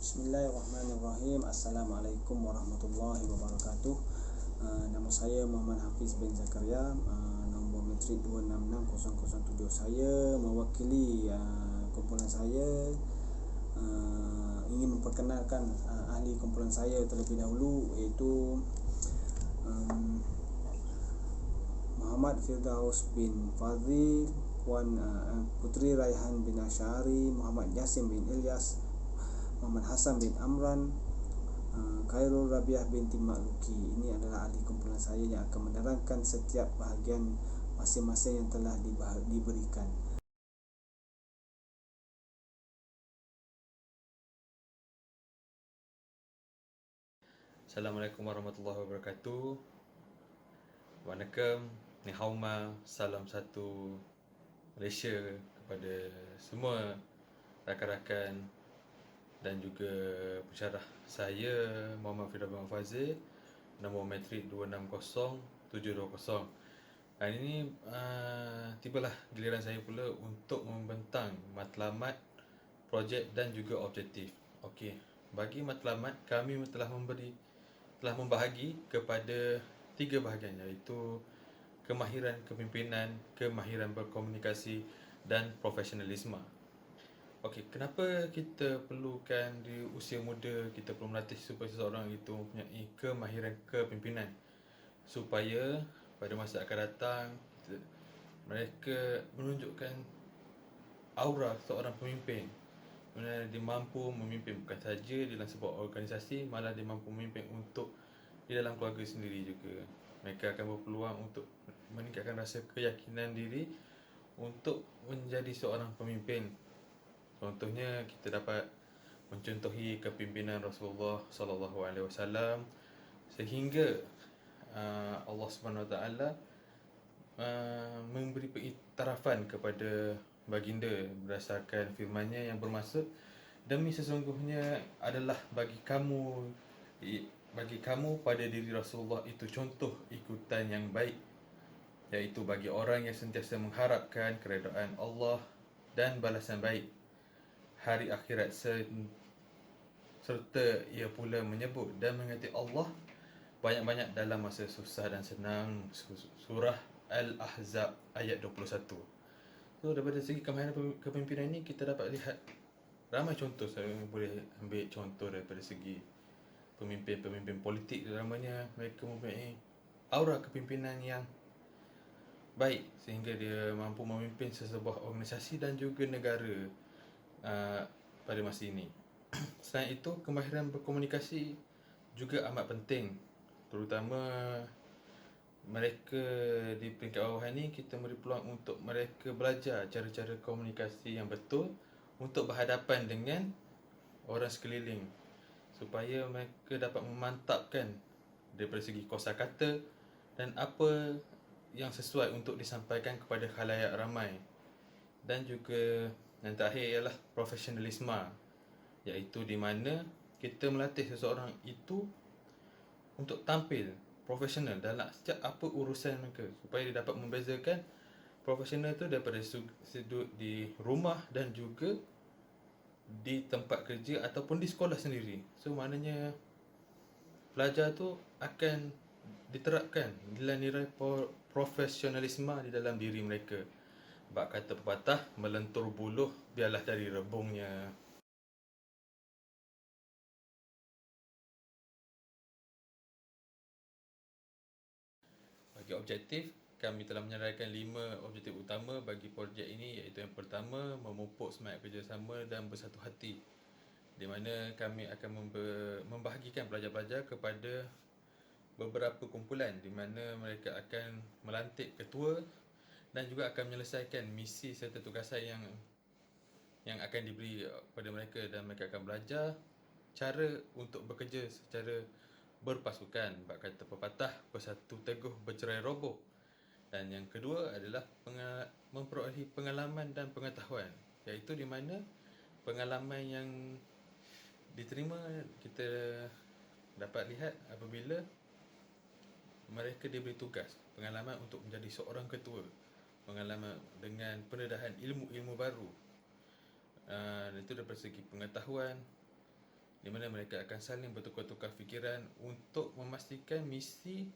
Bismillahirrahmanirrahim. Assalamualaikum warahmatullahi wabarakatuh. Nama saya Muhammad Hafiz bin Zakaria. Nombor matrik 266007. Saya mewakili kumpulan saya, ingin memperkenalkan ahli kumpulan saya terlebih dahulu, iaitu Muhammad Firdaus bin Fadhil, Puan Putri Raihan bin Asyari, Muhammad Yasin bin Ilyas, Muhammad Hasan bin Amran, Khairul Rabiah binti Makluki. Ini adalah ahli kumpulan saya yang akan menerangkan setiap bahagian masing-masing yang telah diberikan. Assalamualaikum warahmatullahi wabarakatuh. Waalaikum, ni hauma, salam satu Malaysia kepada semua rakan-rakan dan juga pensyarah. Saya Muhammad Firdaus bin Fazil, nombor matrik 260720. Hari ini tibalah giliran saya pula untuk membentang matlamat, projek dan juga objektif. Okey, bagi matlamat kami telah membahagi kepada 3 bahagian, iaitu kemahiran kepimpinan, kemahiran berkomunikasi dan profesionalisme. Okey, kenapa kita perlukan di usia muda kita perlu melatih supaya seseorang itu mempunyai kemahiran kepimpinan, supaya pada masa akan datang mereka menunjukkan aura seorang pemimpin. Mana dia mampu memimpin bukan saja di dalam sebuah organisasi, malah dia mampu memimpin untuk di dalam keluarga sendiri juga. Mereka akan berpeluang untuk meningkatkan rasa keyakinan diri untuk menjadi seorang pemimpin. Contohnya kita dapat mencontohi kepimpinan Rasulullah sallallahu alaihi wasallam, sehingga Allah Subhanahu Wa Taala memberi pengiktirafan kepada baginda berdasarkan firman-Nya yang bermaksud, demi sesungguhnya adalah bagi kamu pada diri Rasulullah itu contoh ikutan yang baik, iaitu bagi orang yang sentiasa mengharapkan keredaan Allah dan balasan baik hari akhirat, serta ia pula menyebut dan mengingati Allah banyak-banyak dalam masa susah dan senang. Surah Al-Ahzab ayat 21. So daripada segi kemahiran kepimpinan ini kita dapat lihat ramai contoh. Saya boleh ambil contoh daripada segi pemimpin-pemimpin politik, terutamanya mereka mempunyai aura kepimpinan yang baik sehingga dia mampu memimpin sesebuah organisasi dan juga negara pada masa ini. Selain itu, kemahiran berkomunikasi juga amat penting, terutama mereka di peringkat bawah ini. Kita beri peluang untuk mereka belajar cara-cara komunikasi yang betul untuk berhadapan dengan orang sekeliling, supaya mereka dapat memantapkan daripada segi kosakata dan apa yang sesuai untuk disampaikan kepada khalayak ramai. Dan juga yang terakhir ialah profesionalisme, iaitu di mana kita melatih seseorang itu untuk tampil profesional dalam setiap apa urusan mereka, supaya dia dapat membezakan profesional itu daripada sudut di rumah dan juga di tempat kerja ataupun di sekolah sendiri. So maknanya pelajar tu akan diterapkan nilai-nilai profesionalisme di dalam diri mereka. Bab kata pepatah, melentur buluh biarlah dari rebungnya. Bagi objektif, kami telah menyerahkan 5 objektif utama bagi projek ini, iaitu yang pertama, memupuk semangat kerjasama dan bersatu hati, di mana kami akan membahagikan pelajar-pelajar kepada beberapa kumpulan, di mana mereka akan melantik ketua dan juga akan menyelesaikan misi serta tugasan yang akan diberi kepada mereka, dan mereka akan belajar cara untuk bekerja secara berpasukan. Bab kata pepatah, bersatu teguh bercerai roboh. Dan yang kedua adalah memperolehi pengalaman dan pengetahuan, iaitu di mana pengalaman yang diterima kita dapat lihat apabila mereka diberi tugas, pengalaman untuk menjadi seorang ketua, pengalaman dengan pendedahan ilmu-ilmu baru. Itu daripada segi pengetahuan. di mana mereka akan saling bertukar-tukar fikiran untuk memastikan misi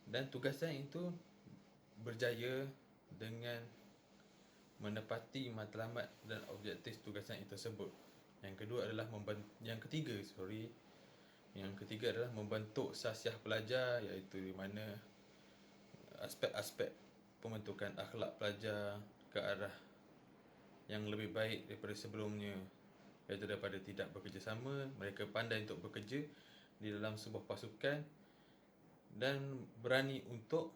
dan tugasan itu berjaya dengan menepati matlamat dan objektif tugasan itu tersebut. Yang ketiga adalah membentuk sasiah pelajar, iaitu di mana aspek-aspek pembentukan akhlak pelajar ke arah yang lebih baik daripada sebelumnya, iaitu daripada tidak bekerjasama, mereka pandai untuk bekerja di dalam sebuah pasukan dan berani untuk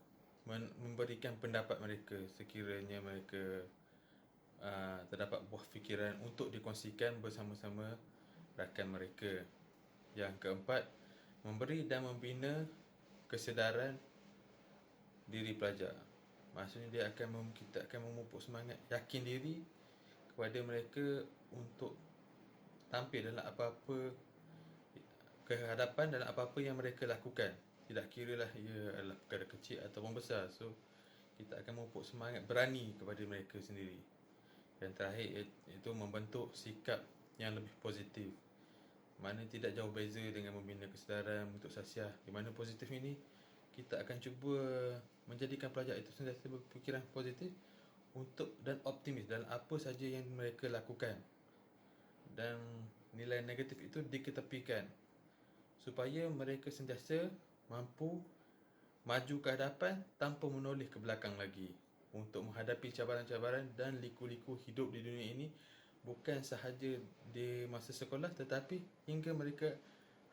memberikan pendapat mereka sekiranya mereka terdapat buah fikiran untuk dikongsikan bersama-sama rakan mereka. Yang keempat, memberi dan membina kesedaran diri pelajar. Maksudnya kita akan memupuk semangat yakin diri kepada mereka untuk tampil dalam apa-apa kehadapan dalam apa-apa yang mereka lakukan. Tidak kiralah ia adalah perkara kecil ataupun besar. So, kita akan memupuk semangat berani kepada mereka sendiri. Yang terakhir iaitu membentuk sikap yang lebih positif, mana tidak jauh beza dengan membina kesedaran untuk sasiah, di mana positif ini kita akan cuba menjadikan pelajar itu sentiasa berfikiran positif untuk dan optimis dalam apa saja yang mereka lakukan, dan nilai negatif itu diketepikan supaya mereka sentiasa mampu maju ke hadapan tanpa menoleh ke belakang lagi untuk menghadapi cabaran-cabaran dan liku-liku hidup di dunia ini, bukan sahaja di masa sekolah tetapi hingga mereka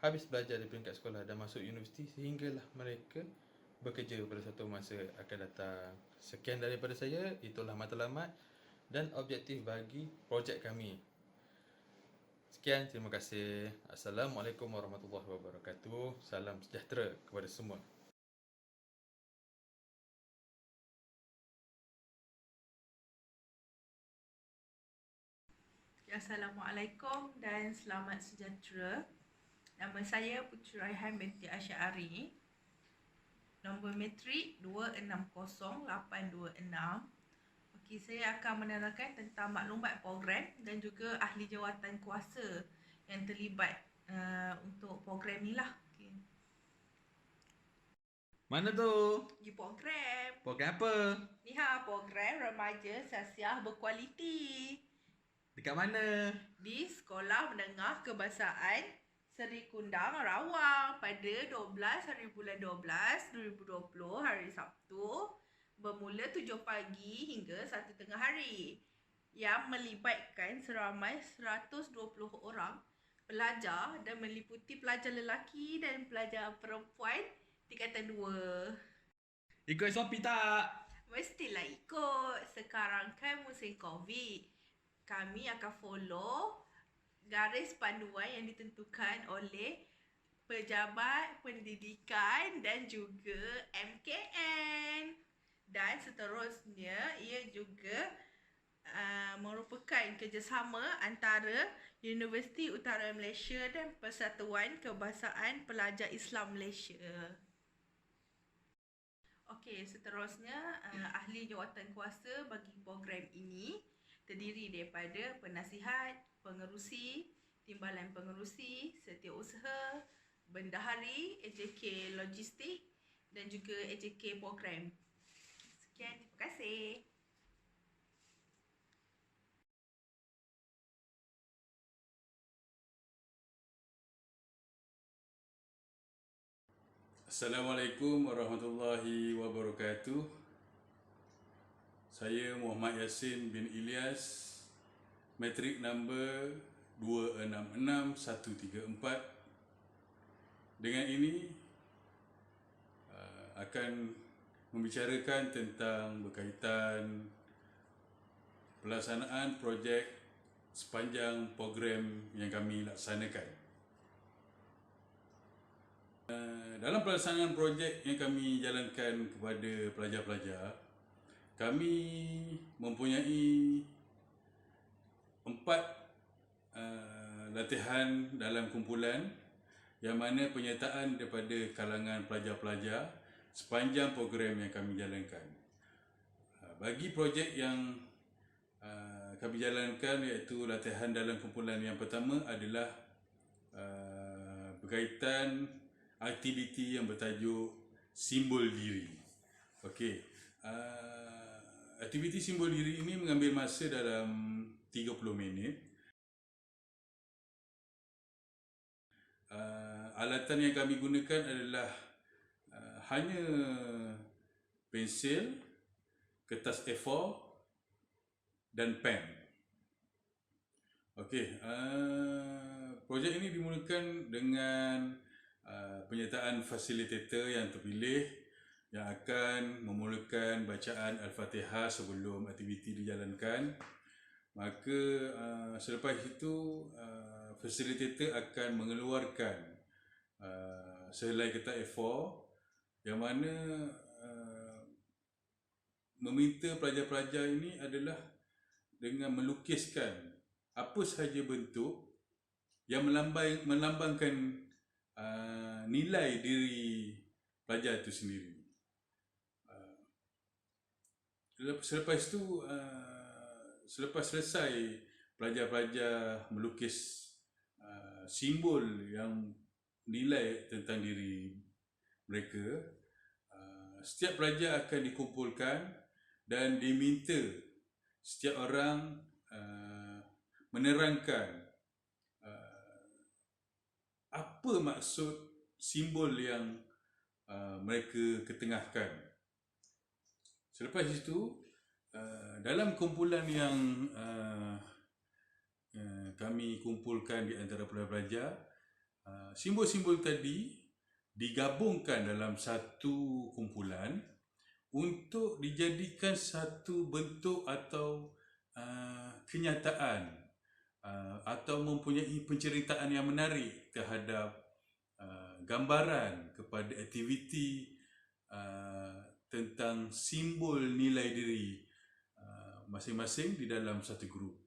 habis belajar di peringkat sekolah dan masuk universiti, sehinggalah mereka bekerja pada satu masa akan datang. Sekian daripada saya, itulah matlamat dan objektif bagi projek kami. Sekian, terima kasih. Assalamualaikum warahmatullahi wabarakatuh. Salam sejahtera kepada semua. Assalamualaikum dan selamat sejahtera. Nama saya Puteri Raihan binti Asy'ari. Nombor matrik 260826. Okey, saya akan menerangkan tentang maklumat program dan juga ahli jawatan kuasa yang terlibat untuk program ni lah. Okay. Mana tu? Di program. Program apa? Ni program remaja sasiah berkualiti. Dekat mana? Di Sekolah Menengah Kebahasaan Seri Kundang, Rawang pada 12 hari bulan 12 2020 hari Sabtu bermula 7 pagi hingga 1 tengah hari yang melibatkan seramai 120 orang pelajar dan meliputi pelajar lelaki dan pelajar perempuan tingkatan 2. Ikut SOP tak? Mestilah ikut. Sekarang kan musim COVID. Kami akan follow garis panduan yang ditentukan oleh Pejabat Pendidikan dan juga MKN. Dan seterusnya, ia juga merupakan kerjasama antara Universiti Utara Malaysia dan Persatuan Kebahasaan Pelajar Islam Malaysia. Okey, seterusnya ahli jawatan kuasa bagi program ini terdiri daripada penasihat, pengerusi, timbalan pengerusi, setiausaha, bendahari, AJK logistik dan juga AJK program. Sekian, terima kasih. Assalamualaikum warahmatullahi wabarakatuh. Saya Muhammad Yassin bin Ilyas, matrik number 266134. Dengan ini akan membicarakan tentang berkaitan pelaksanaan projek sepanjang program yang kami laksanakan. Dalam pelaksanaan projek yang kami jalankan kepada pelajar-pelajar, kami mempunyai 4 latihan dalam kumpulan yang mana penyertaan daripada kalangan pelajar-pelajar sepanjang program yang kami jalankan. Bagi projek yang kami jalankan, iaitu latihan dalam kumpulan yang pertama adalah berkaitan aktiviti yang bertajuk simbol diri. Okey. Aktiviti simbol diri ini mengambil masa dalam 30 minit. Alatan yang kami gunakan adalah hanya pensil, kertas A4 dan pen. Okey, projek ini dimulakan dengan penyertaan fasilitator yang terpilih yang akan memulakan bacaan Al-Fatihah sebelum aktiviti dijalankan. Maka selepas itu fasilitator akan mengeluarkan sehelai kertas A4 yang mana meminta pelajar-pelajar ini adalah dengan melukiskan apa sahaja bentuk yang melambangkan nilai diri pelajar itu sendiri. Selepas itu, selepas selesai pelajar-pelajar melukis simbol yang nilai tentang diri mereka, setiap pelajar akan dikumpulkan dan diminta setiap orang menerangkan apa maksud simbol yang mereka ketengahkan. Selepas itu, dalam kumpulan yang kami kumpulkan di antara pelajar-pelajar, simbol-simbol tadi digabungkan dalam satu kumpulan untuk dijadikan satu bentuk atau kenyataan atau mempunyai penceritaan yang menarik terhadap gambaran kepada aktiviti tentang simbol nilai diri masing-masing di dalam satu grup.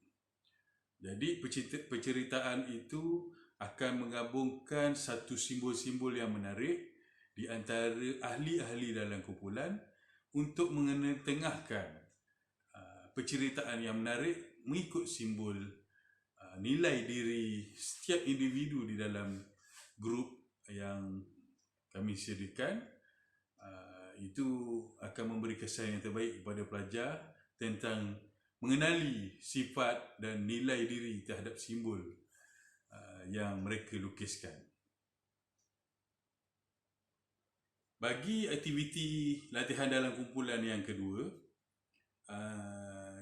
Jadi penceritaan itu akan menggabungkan satu simbol-simbol yang menarik di antara ahli-ahli dalam kumpulan untuk mengetengahkan penceritaan yang menarik mengikut simbol nilai diri setiap individu di dalam grup yang kami sediakan. Itu akan memberi kesan yang terbaik kepada pelajar tentang mengenali sifat dan nilai diri terhadap simbol yang mereka lukiskan. Bagi aktiviti latihan dalam kumpulan yang kedua,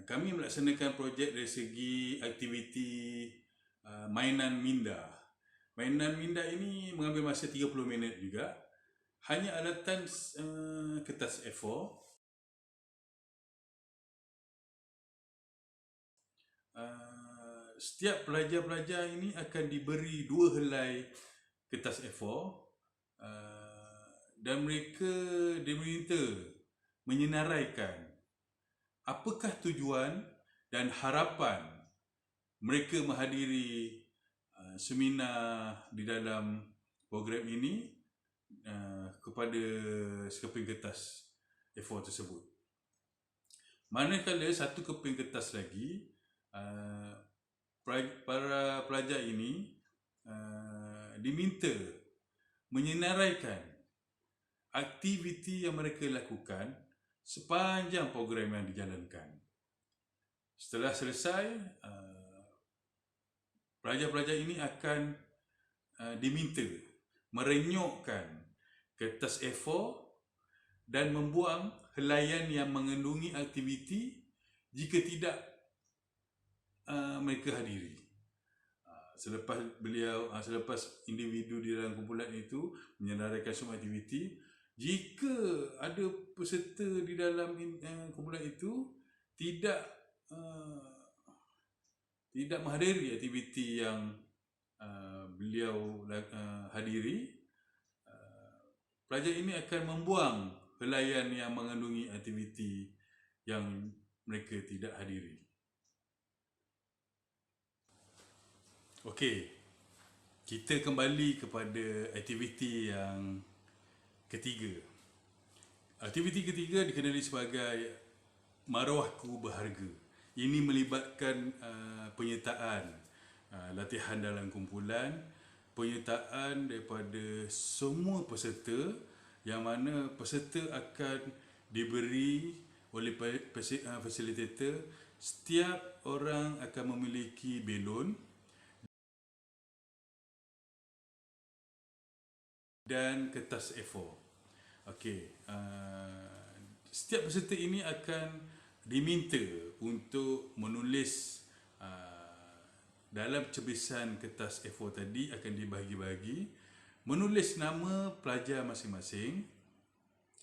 kami melaksanakan projek dari segi aktiviti mainan minda. Mainan minda ini mengambil masa 30 minit juga. Hanya alatan kertas A4. Setiap pelajar-pelajar ini akan diberi 2 helai kertas A4 dan mereka diminta menyenaraikan apakah tujuan dan harapan mereka menghadiri seminar di dalam program ini kepada sekeping kertas A4 tersebut. Manakala satu keping kertas lagi, para pelajar ini diminta menyenaraikan aktiviti yang mereka lakukan sepanjang program yang dijalankan. Setelah selesai, pelajar-pelajar ini akan diminta merenyokkan kertas A4 dan membuang helaian yang mengandungi aktiviti jika tidak mereka hadiri. Selepas individu di dalam kumpulan itu menyenaraikan semua aktiviti, jika ada peserta di dalam kumpulan itu tidak menghadiri aktiviti yang beliau hadiri, pelajar ini akan membuang helaian yang mengandungi aktiviti yang mereka tidak hadiri. Okey, kita kembali kepada aktiviti yang ketiga. Aktiviti ketiga dikenali sebagai maruahku berharga. Ini melibatkan penyertaan latihan dalam kumpulan penyertaan daripada semua peserta, yang mana peserta akan diberi oleh fasilitator. Setiap orang akan memiliki belon dan kertas A4. Okey, setiap peserta ini akan diminta untuk menulis dalam cebisan kertas A4 tadi, akan dibahagi-bahagi, menulis nama pelajar masing-masing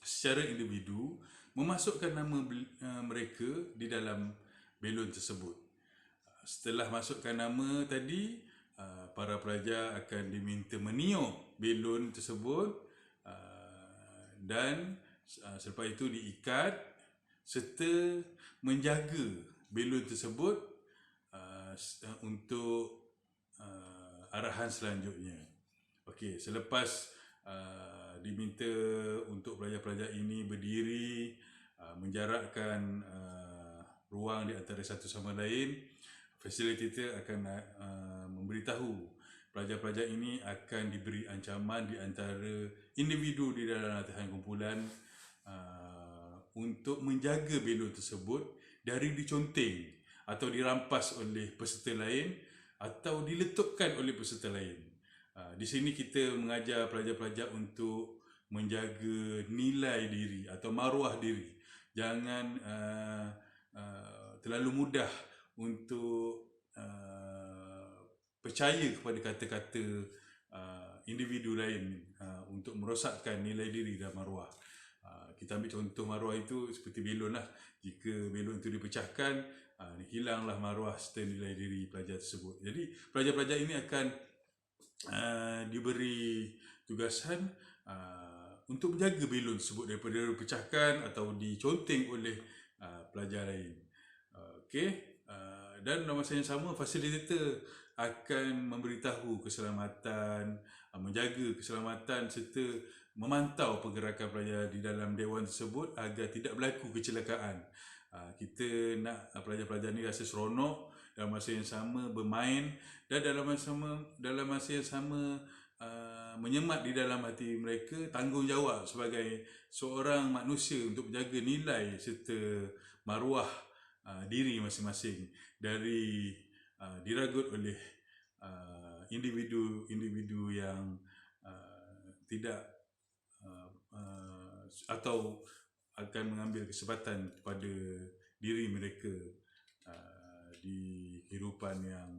secara individu, memasukkan nama mereka di dalam belon tersebut. Setelah masukkan nama tadi, para pelajar akan diminta meniup belon tersebut dan selepas itu diikat serta menjaga belon tersebut untuk arahan selanjutnya. Okey, selepas diminta untuk pelajar-pelajar ini berdiri, menjarakkan ruang di antara satu sama lain, fasilitator akan memberitahu pelajar-pelajar ini akan diberi ancaman di antara individu di dalam latihan kumpulan untuk menjaga belon tersebut dari diconteng atau dirampas oleh peserta lain atau diletupkan oleh peserta lain. Di sini kita mengajar pelajar-pelajar untuk menjaga nilai diri atau maruah diri. Jangan terlalu mudah untuk percaya kepada kata-kata individu lain untuk merosakkan nilai diri dan maruah. Kita ambil contoh maruah itu seperti belon lah. Jika belon itu dipecahkan, hilanglah maruah serta nilai diri pelajar tersebut. Jadi pelajar-pelajar ini akan diberi tugasan untuk menjaga belon tersebut daripada dipecahkan atau diconteng oleh pelajar lain. Okey, dan dalam masa yang sama fasilitator akan memberitahu keselamatan, menjaga keselamatan serta memantau pergerakan pelajar di dalam dewan tersebut agar tidak berlaku kecelakaan. Kita nak pelajar-pelajar ni rasa seronok, dalam masa yang sama bermain, dan dalam masa yang sama menyemat di dalam hati mereka tanggungjawab sebagai seorang manusia untuk menjaga nilai serta maruah diri masing-masing dari diragut oleh individu-individu yang tidak atau akan mengambil kesempatan kepada diri mereka di kehidupan yang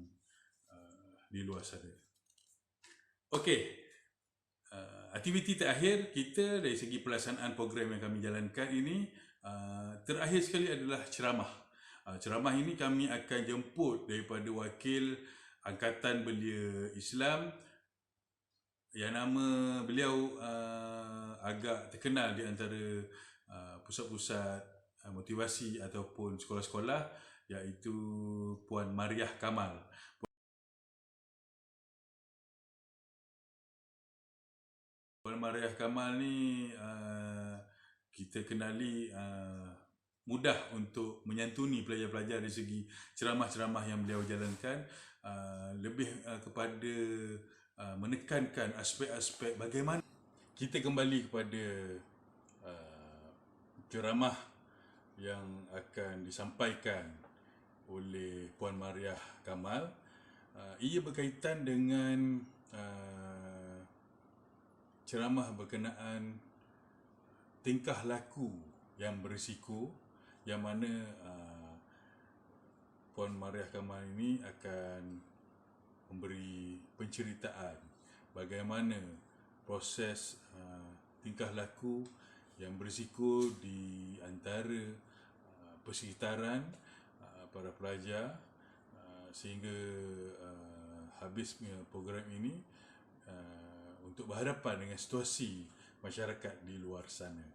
di luar sana. Okey, aktiviti terakhir kita dari segi pelaksanaan program yang kami jalankan ini, terakhir sekali adalah ceramah. Ceramah ini kami akan jemput daripada wakil Angkatan Belia Islam yang nama beliau agak terkenal di antara pusat-pusat motivasi ataupun sekolah-sekolah, iaitu Puan Mariah Kamal. Puan Mariah Kamal ni kita kenali mudah untuk menyantuni pelajar-pelajar dari segi ceramah-ceramah yang beliau jalankan, lebih kepada menekankan aspek-aspek bagaimana kita kembali kepada ceramah yang akan disampaikan oleh Puan Mariah Kamal. Ia berkaitan dengan ceramah berkenaan tingkah laku yang berisiko, yang mana Puan Mariah Kamal ini akan memberi penceritaan bagaimana proses tingkah laku yang berisiko di antara persekitaran para pelajar sehingga habisnya program ini untuk berhadapan dengan situasi masyarakat di luar sana.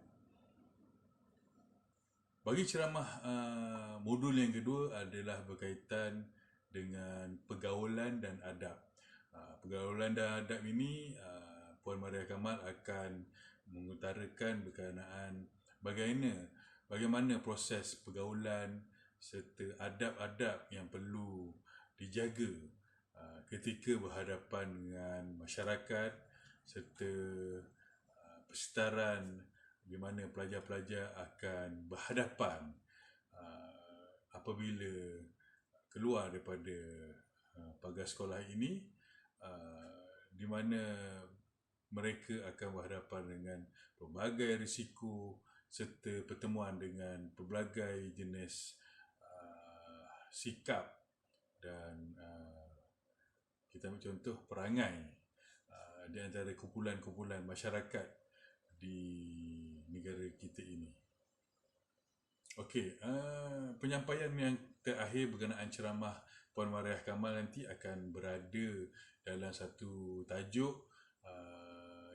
Bagi ceramah modul yang kedua adalah berkaitan dengan pergaulan dan adab. Pergaulan dan adab ini Puan Mariah Kamal akan mengutarakan berkenaan bagaimana proses pergaulan serta adab-adab yang perlu dijaga ketika berhadapan dengan masyarakat serta persekitaran di mana pelajar-pelajar akan berhadapan apabila keluar daripada pagar sekolah ini, di mana mereka akan berhadapan dengan pelbagai risiko serta pertemuan dengan pelbagai jenis sikap dan kita ambil contoh perangai di antara kumpulan-kumpulan masyarakat di negara kita ini. Okey, penyampaian yang terakhir berkenaan ceramah Puan Mariah Kamal nanti akan berada dalam satu tajuk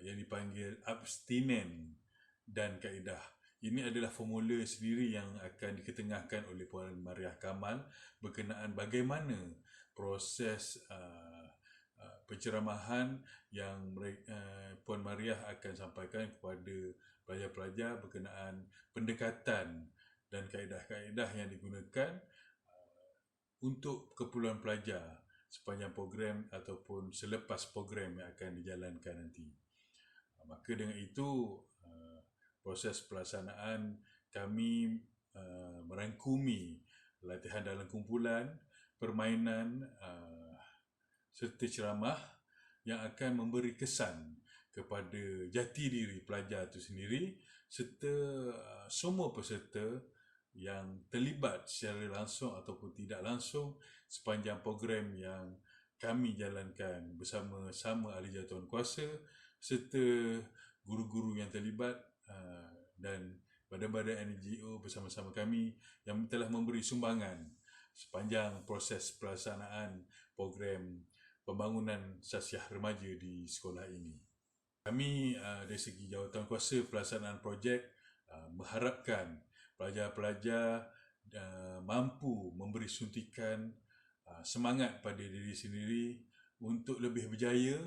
yang dipanggil abstinen dan kaedah. Ini adalah formula sendiri yang akan diketengahkan oleh Puan Mariah Kamal berkenaan bagaimana proses penceramahan yang Puan Mariah akan sampaikan kepada pelajar-pelajar berkenaan pendekatan dan kaedah-kaedah yang digunakan untuk keperluan pelajar sepanjang program ataupun selepas program yang akan dijalankan nanti. Maka dengan itu, proses pelaksanaan kami merangkumi latihan dalam kumpulan, permainan serta ceramah yang akan memberi kesan kepada jati diri pelajar itu sendiri serta semua peserta yang terlibat secara langsung ataupun tidak langsung sepanjang program yang kami jalankan bersama-sama ahli jawatan kuasa serta guru-guru yang terlibat dan badan-badan NGO bersama-sama kami yang telah memberi sumbangan sepanjang proses pelaksanaan program pembangunan sasiah remaja di sekolah ini. Kami dari segi jawatan kuasa pelaksanaan projek mengharapkan pelajar-pelajar mampu memberi suntikan semangat pada diri sendiri untuk lebih berjaya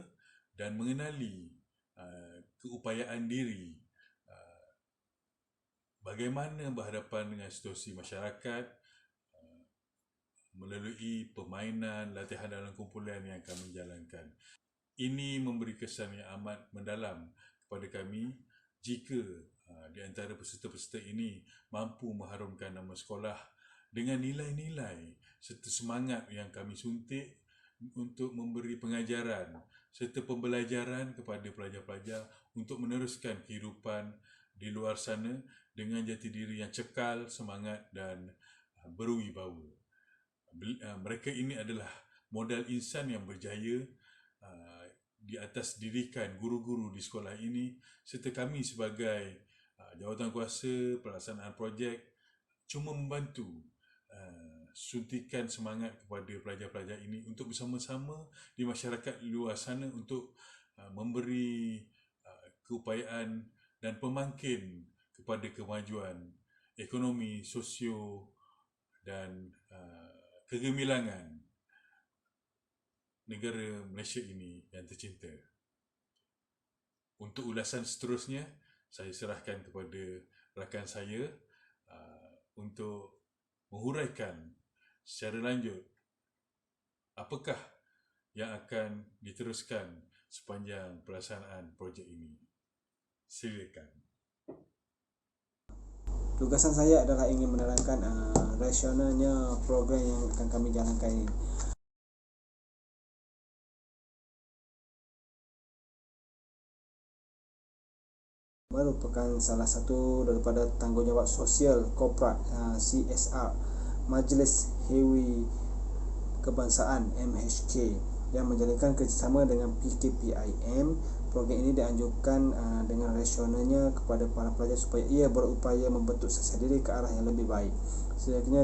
dan mengenali keupayaan diri bagaimana berhadapan dengan situasi masyarakat melalui permainan latihan dalam kumpulan yang kami jalankan. Ini memberi kesan yang amat mendalam kepada kami jika di antara peserta-peserta ini mampu mengharumkan nama sekolah dengan nilai-nilai serta semangat yang kami suntik untuk memberi pengajaran serta pembelajaran kepada pelajar-pelajar untuk meneruskan kehidupan di luar sana dengan jati diri yang cekal, semangat dan berwibawa. Mereka ini adalah modal insan yang berjaya di atas didikan guru-guru di sekolah ini serta kami sebagai jawatan kuasa pelaksanaan projek cuma membantu suntikan semangat kepada pelajar-pelajar ini untuk bersama-sama di masyarakat luar sana untuk memberi keupayaan dan pemangkin kepada kemajuan ekonomi, sosio dan kegemilangan negara Malaysia ini yang tercinta. Untuk ulasan seterusnya, saya serahkan kepada rakan saya untuk menghuraikan secara lanjut apakah yang akan diteruskan sepanjang pelaksanaan projek ini. Silakan. Tugasan saya adalah ingin menerangkan rasionalnya program yang akan kami jalankan ini. Merupakan salah satu daripada tanggungjawab sosial korporat CSR Majlis Hewi Kebangsaan MHK yang menjalankan kerjasama dengan PKPIM. Program ini dianjurkan dengan rasionalnya kepada para pelajar supaya ia berupaya membentuk sasiah diri ke arah yang lebih baik. Selanjutnya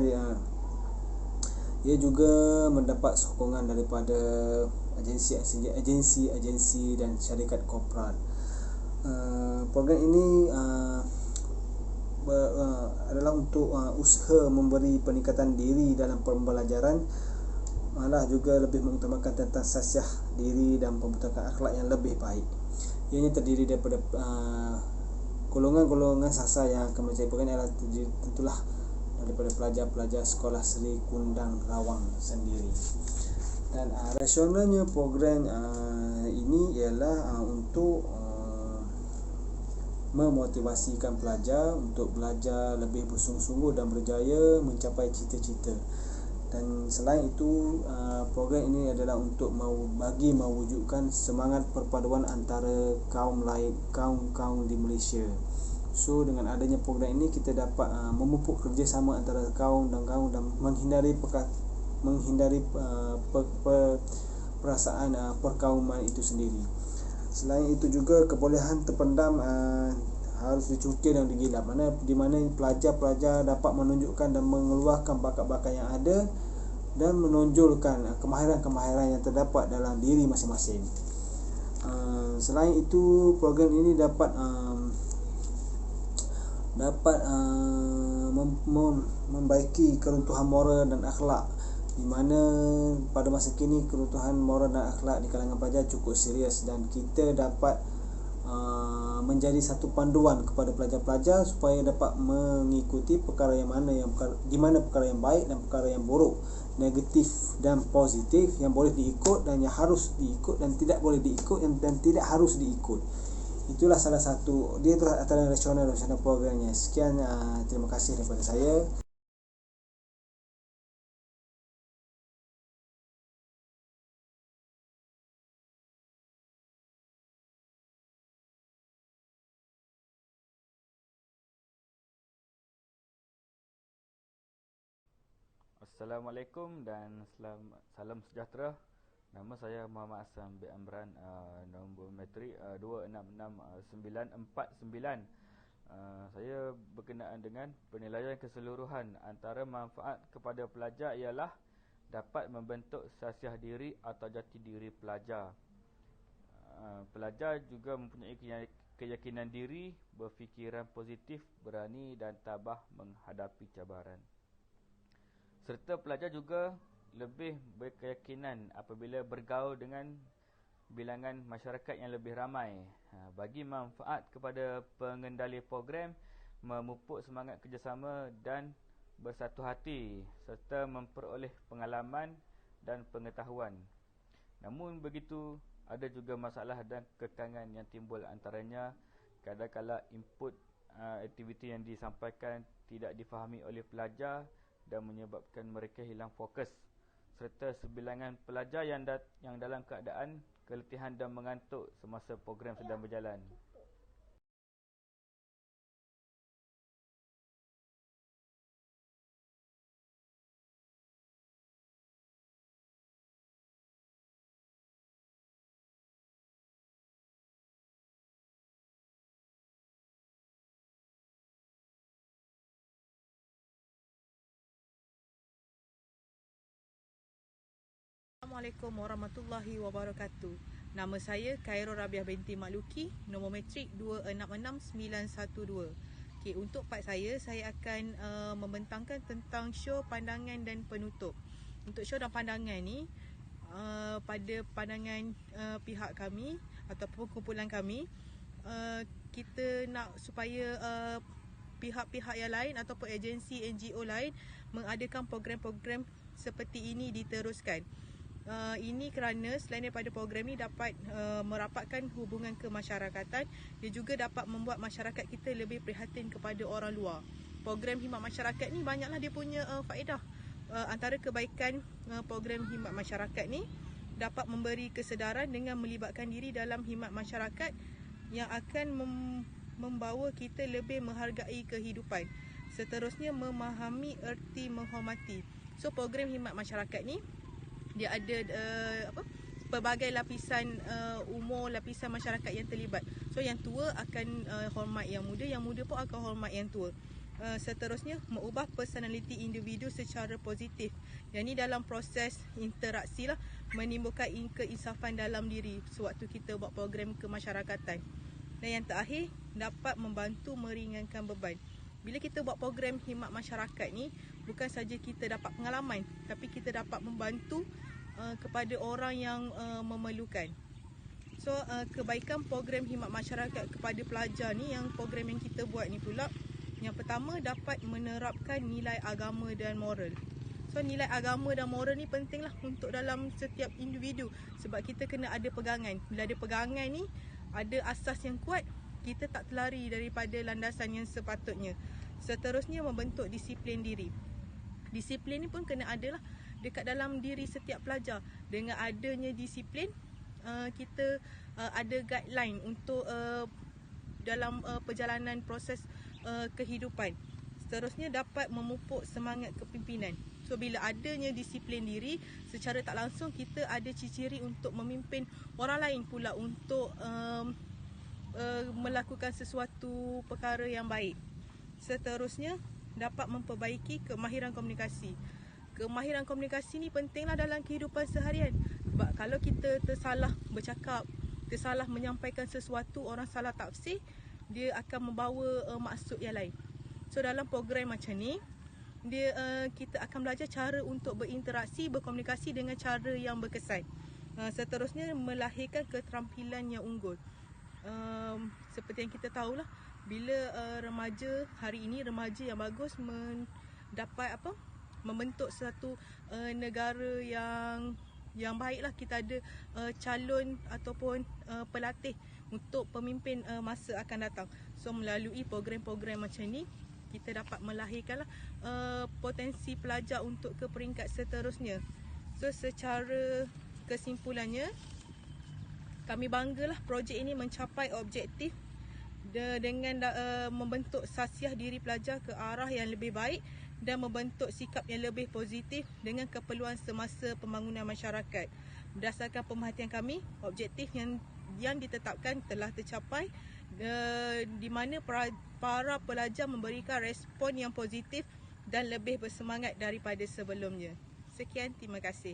ia juga mendapat sokongan daripada agensi dan syarikat korporat. Program ini adalah untuk usaha memberi peningkatan diri dalam pembelajaran, malah juga lebih mengutamakan tentang sasiah diri dan pembentukan akhlak yang lebih baik. Ianya terdiri daripada golongan-golongan sasar yang akan mencapai program adalah tentulah daripada pelajar-pelajar sekolah Seri Kundang Rawang sendiri. Dan rasionalnya program ini ialah untuk memotivasikan pelajar untuk belajar lebih bersungguh-sungguh dan berjaya mencapai cita-cita. Dan selain itu, program ini adalah untuk mewujudkan semangat perpaduan antara kaum di Malaysia. So dengan adanya program ini kita dapat memupuk kerjasama antara kaum dan menghindari perasaan perkauman itu sendiri. Selain itu juga kebolehan terpendam harus dicukir dan digilap, di mana pelajar-pelajar dapat menunjukkan dan mengeluarkan bakat-bakat yang ada dan menonjolkan kemahiran-kemahiran yang terdapat dalam diri masing-masing. Selain itu, program ini dapat membaiki keruntuhan moral dan akhlak, di mana pada masa kini keruntuhan moral dan akhlak di kalangan pelajar cukup serius, dan kita dapat menjadi satu panduan kepada pelajar-pelajar supaya dapat mengikuti perkara yang mana di mana perkara yang baik dan perkara yang buruk, negatif dan positif, yang boleh diikut dan yang harus diikut dan tidak boleh diikut dan tidak harus diikut. Itulah salah satu, dia itulah antara rasional programnya. Sekian, terima kasih daripada saya. Assalamualaikum dan salam sejahtera. Nama saya Muhammad Hassan bin Amran, nombor matrik 266949. Saya berkenaan dengan penilaian keseluruhan antara manfaat kepada pelajar ialah dapat membentuk sasiah diri atau jati diri pelajar. Pelajar juga mempunyai keyakinan diri, berfikiran positif, berani dan tabah menghadapi cabaran. Serta pelajar juga lebih berkeyakinan apabila bergaul dengan bilangan masyarakat yang lebih ramai. Bagi manfaat kepada pengendali program, memupuk semangat kerjasama dan bersatu hati serta memperoleh pengalaman dan pengetahuan. Namun begitu, ada juga masalah dan kekangan yang timbul, antaranya kadang-kala input aktiviti yang disampaikan tidak difahami oleh pelajar dan menyebabkan mereka hilang fokus, serta sebilangan pelajar yang dalam keadaan keletihan dan mengantuk semasa program sedang berjalan. Assalamualaikum warahmatullahi wabarakatuh. Nama saya Khairul Rabiah binti Makluki, nombor matrik 266912. Okey, untuk part saya akan membentangkan tentang show pandangan dan penutup. Untuk show dan pandangan ni, pada pandangan pihak kami ataupun kumpulan kami, kita nak supaya pihak-pihak yang lain ataupun agensi NGO lain mengadakan program-program seperti ini diteruskan. Ini kerana selain daripada program ini dapat merapatkan hubungan kemasyarakatan, dia juga dapat membuat masyarakat kita lebih prihatin kepada orang luar. Program khidmat masyarakat ni banyaklah dia punya faedah. Antara kebaikan program khidmat masyarakat ni dapat memberi kesedaran dengan melibatkan diri dalam khidmat masyarakat yang akan membawa kita lebih menghargai kehidupan. Seterusnya, memahami erti menghormati. So program khidmat masyarakat ni dia ada pelbagai lapisan umur, lapisan masyarakat yang terlibat. So yang tua akan hormat yang muda pun akan hormat yang tua. Seterusnya, mengubah personaliti individu secara positif. Yang ni dalam proses interaksi lah, menimbulkan keinsafan dalam diri sewaktu kita buat program kemasyarakatan. Dan yang terakhir, dapat membantu meringankan beban. Bila kita buat program khidmat masyarakat ni, bukan saja kita dapat pengalaman, tapi kita dapat membantu kepada orang yang memerlukan. So kebaikan program khidmat masyarakat kepada pelajar ni, yang program yang kita buat ni pula, yang pertama, dapat menerapkan nilai agama dan moral. So nilai agama dan moral ni pentinglah untuk dalam setiap individu, sebab kita kena ada pegangan. Bila ada pegangan ni, ada asas yang kuat, kita tak terlari daripada landasan yang sepatutnya. Seterusnya, membentuk disiplin diri. Disiplin ni pun kena ada lah dekat dalam diri setiap pelajar. Dengan adanya disiplin, kita ada guideline untuk dalam perjalanan proses kehidupan. Seterusnya, dapat memupuk semangat kepimpinan. So bila adanya disiplin diri, secara tak langsung kita ada ciri-ciri untuk memimpin orang lain pula untuk melakukan sesuatu perkara yang baik. Seterusnya, dapat memperbaiki kemahiran komunikasi. Kemahiran komunikasi ni pentinglah dalam kehidupan seharian. Sebab kalau kita tersalah bercakap, tersalah menyampaikan sesuatu, orang salah tafsir, dia akan membawa maksud yang lain. So dalam program macam ni, kita akan belajar cara untuk berinteraksi, berkomunikasi dengan cara yang berkesan. Seterusnya, melahirkan keterampilan yang unggul. Seperti yang kita tahulah, bila remaja hari ini, remaja yang bagus mendapat membentuk satu negara yang baiklah. Kita ada calon ataupun pelatih untuk pemimpin masa akan datang. So melalui program-program macam ni, kita dapat melahirkanlah potensi pelajar untuk ke peringkat seterusnya. So secara kesimpulannya, kami banggalah projek ini mencapai objektif dengan membentuk sasiah diri pelajar ke arah yang lebih baik dan membentuk sikap yang lebih positif dengan keperluan semasa pembangunan masyarakat. Berdasarkan pemerhatian kami, objektif yang ditetapkan telah tercapai, di mana para pelajar memberikan respon yang positif dan lebih bersemangat daripada sebelumnya. Sekian, terima kasih.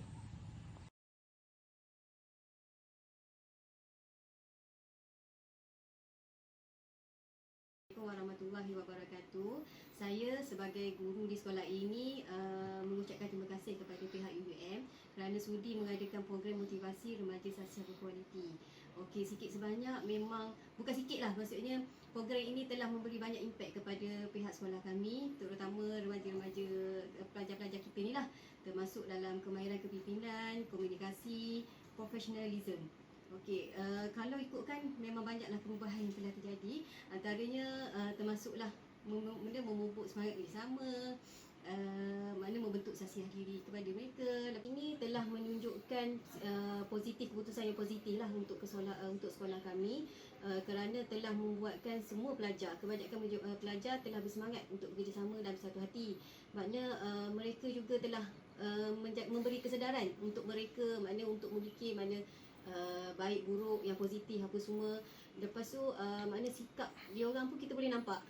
Assalamualaikum warahmatullahi wabarakatuh. Saya sebagai guru di sekolah ini mengucapkan terima kasih kepada pihak UUM kerana sudi mengadakan program motivasi remaja sasiah berkualiti. Okey, sikit sebanyak memang, bukan sikit lah, maksudnya program ini telah memberi banyak impak kepada pihak sekolah kami, terutama remaja-remaja, pelajar-pelajar kita ni lah, termasuk dalam kemahiran kepimpinan, komunikasi, profesionalism. Okey, kalau ikutkan memang banyaklah perubahan yang telah terjadi. Antaranya termasuklah memupuk semangat bersama, mana membentuk sasiah diri kepada mereka. Ini telah menunjukkan positif, keputusan yang positif lah untuk sekolah kami, kerana telah membuatkan semua pelajar, kebanyakan pelajar telah bersemangat untuk bekerjasama dalam satu hati. Maknanya mereka juga telah memberi kesedaran untuk mereka, maknanya untuk memikir mana baik buruk, yang positif apa semua. Lepas tu makna sikap dia orang pun kita boleh nampak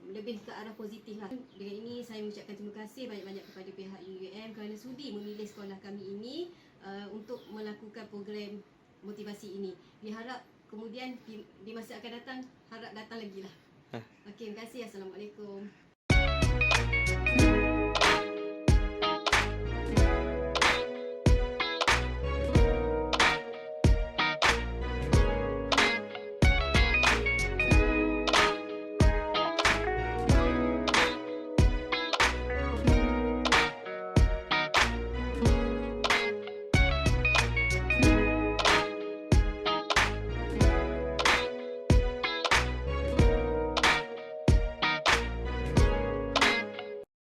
lebih ke arah positif lah. Dengan ini saya mengucapkan terima kasih banyak-banyak kepada pihak UUM kerana sudi memilih sekolah kami ini untuk melakukan program motivasi ini. Diharap kemudian di masa akan datang, harap datang lagi lah. Okey, terima kasih. Assalamualaikum.